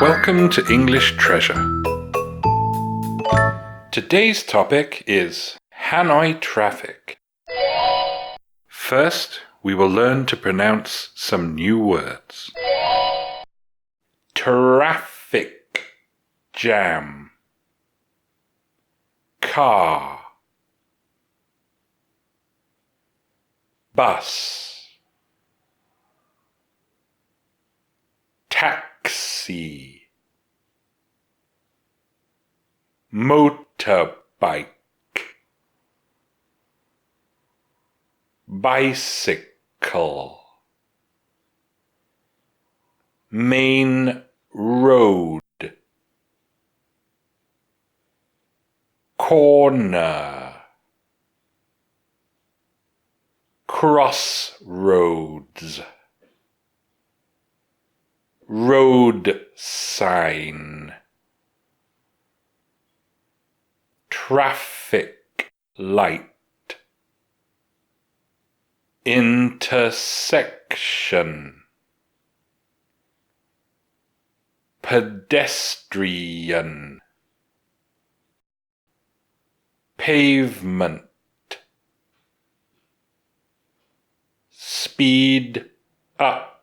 Welcome to English Treasure. Today's topic is Hanoi traffic. First, we will learn to pronounce some new words. Traffic jam. Car. Bus. Taxi. Motorbike. Bicycle. Main road. Corner. Crossroads. Road sign. Traffic light. Intersection. Pedestrian. Pavement. Speed up.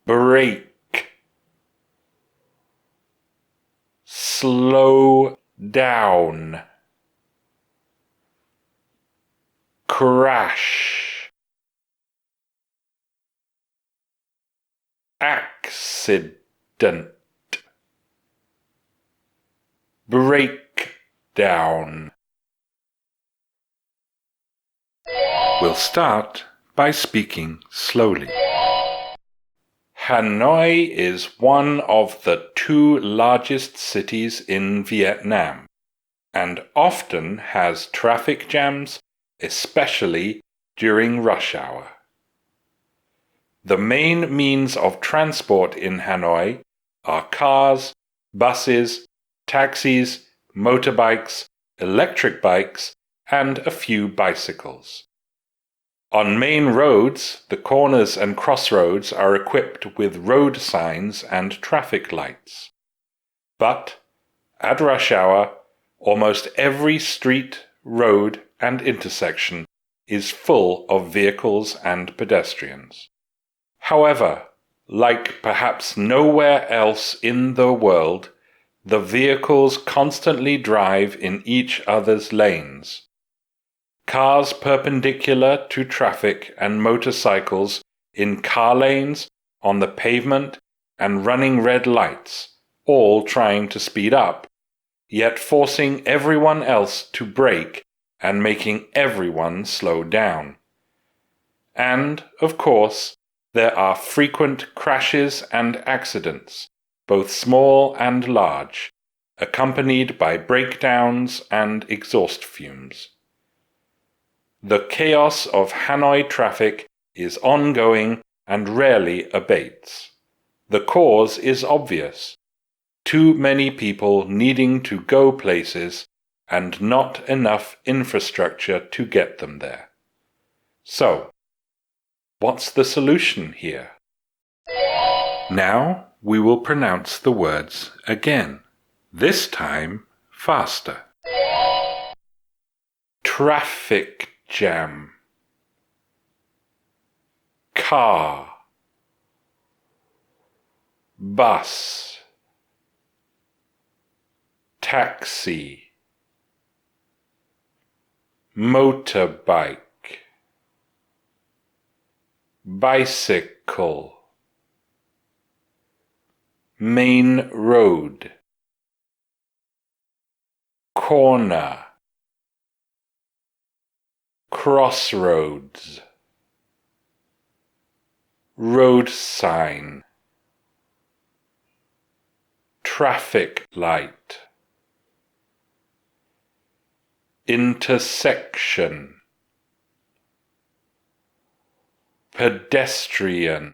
Brake. Slow down. Crash. Accident. Breakdown. We'll start by speaking slowly. Hanoi is one of the two largest cities in Vietnam and often has traffic jams, especially during rush hour. The main means of transport in Hanoi are cars, buses, taxis, motorbikes, electric bikes, and a few bicycles. On main roads, the corners and crossroads are equipped with road signs and traffic lights. But at rush hour, almost every street, road, and intersection is full of vehicles and pedestrians. However, like perhaps nowhere else in the world, the vehicles constantly drive in each other's lanes. Cars perpendicular to traffic and motorcycles in car lanes, on the pavement, and running red lights, all trying to speed up, yet forcing everyone else to brake and making everyone slow down. And, of course, there are frequent crashes and accidents, both small and large, accompanied by breakdowns and exhaust fumes. The chaos of Hanoi traffic is ongoing and rarely abates. The cause is obvious: too many people needing to go places and not enough infrastructure to get them there. So, what's the solution here? Now we will pronounce the words again, this time faster. Traffic jam. Car. Bus. Taxi. Motorbike. Bicycle. Main road. Corner. Crossroads. Road sign. Traffic light. Intersection. Pedestrian.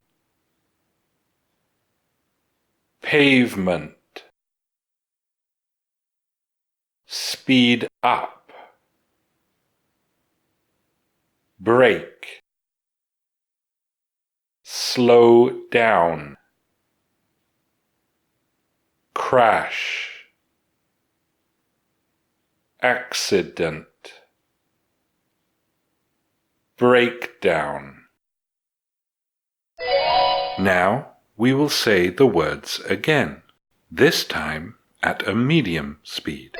Pavement. Speed up. Brake. slow down, crash, accident, breakdown. Now we will say the words again, this time at a medium speed.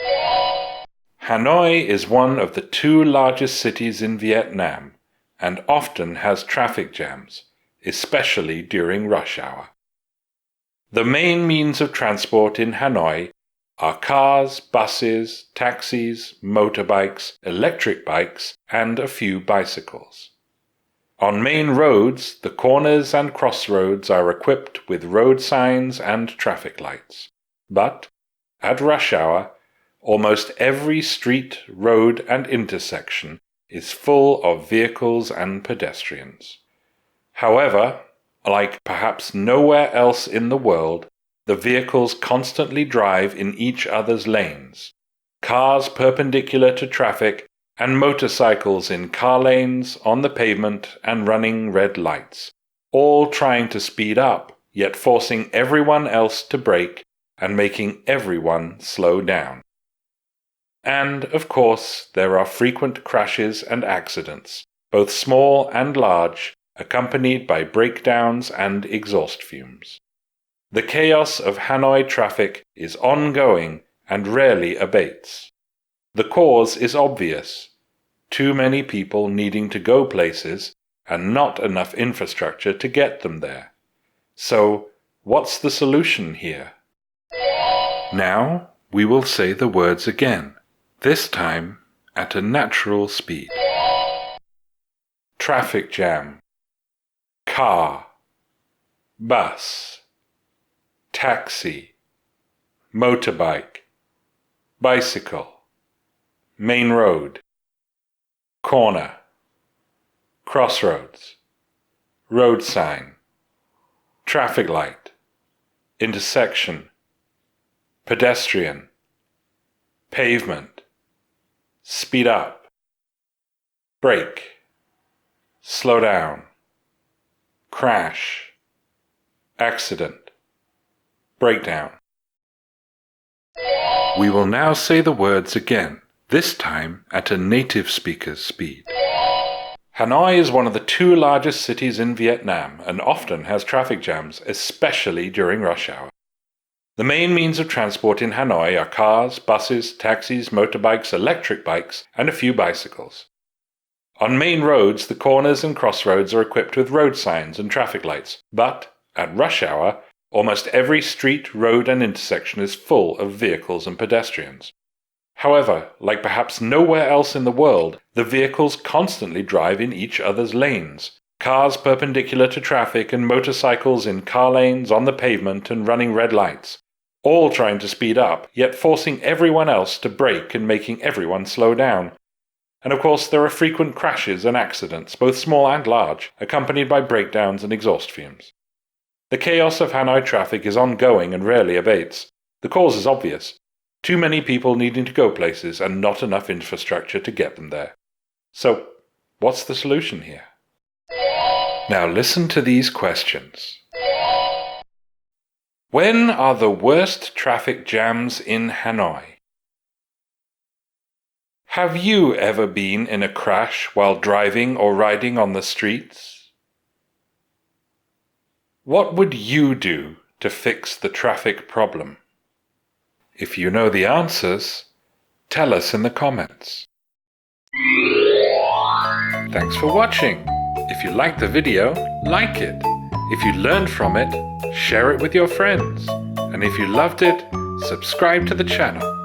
Hanoi is one of the 2 largest cities in Vietnam and often has traffic jams, especially during rush hour. The main means of transport in Hanoi are cars, buses, taxis, motorbikes, electric bikes, and a few bicycles. On main roads, the corners and crossroads are equipped with road signs and traffic lights. But, at rush hour, almost every street, road, and intersection is full of vehicles and pedestrians. However, like perhaps nowhere else in the world, the vehicles constantly drive in each other's lanes, cars perpendicular to traffic and motorcycles in car lanes, on the pavement, and running red lights, all trying to speed up, yet forcing everyone else to brake and making everyone slow down. And, of course, there are frequent crashes and accidents, both small and large, accompanied by breakdowns and exhaust fumes. The chaos of Hanoi traffic is ongoing and rarely abates. The cause is obvious: too many people needing to go places and not enough infrastructure to get them there. So, what's the solution here? Now we will say the words again, this time at a natural speed. Traffic jam, car, bus, taxi, motorbike, bicycle, main road, corner, crossroads, road sign, traffic light, intersection, pedestrian, pavement, speed up, brake, slow down, crash, accident, breakdown. We will now say the words again, this time at a native speaker's speed. Hanoi is one of the 2 largest cities in Vietnam and often has traffic jams, especially during rush hour. The main means of transport in Hanoi are cars, buses, taxis, motorbikes, electric bikes, and a few bicycles. On main roads, the corners and crossroads are equipped with road signs and traffic lights, but at rush hour, almost every street, road, and intersection is full of vehicles and pedestrians. However, like perhaps nowhere else in the world, the vehicles constantly drive in each other's lanes. Cars perpendicular to traffic and motorcycles in car lanes, on the pavement, and running red lights, all trying to speed up, yet forcing everyone else to brake and making everyone slow down. And of course there are frequent crashes and accidents, both small and large, accompanied by breakdowns and exhaust fumes. The chaos of Hanoi traffic is ongoing and rarely abates. The cause is obvious: too many people needing to go places and not enough infrastructure to get them there. So, what's the solution here? Now listen to these questions. When are the worst traffic jams in Hanoi? Have you ever been in a crash while driving or riding on the streets? What would you do to fix the traffic problem? If you know the answers, tell us in the comments. Thanks for watching. If you liked the video, like it. If you learned from it, share it with your friends. And if you loved it, subscribe to the channel.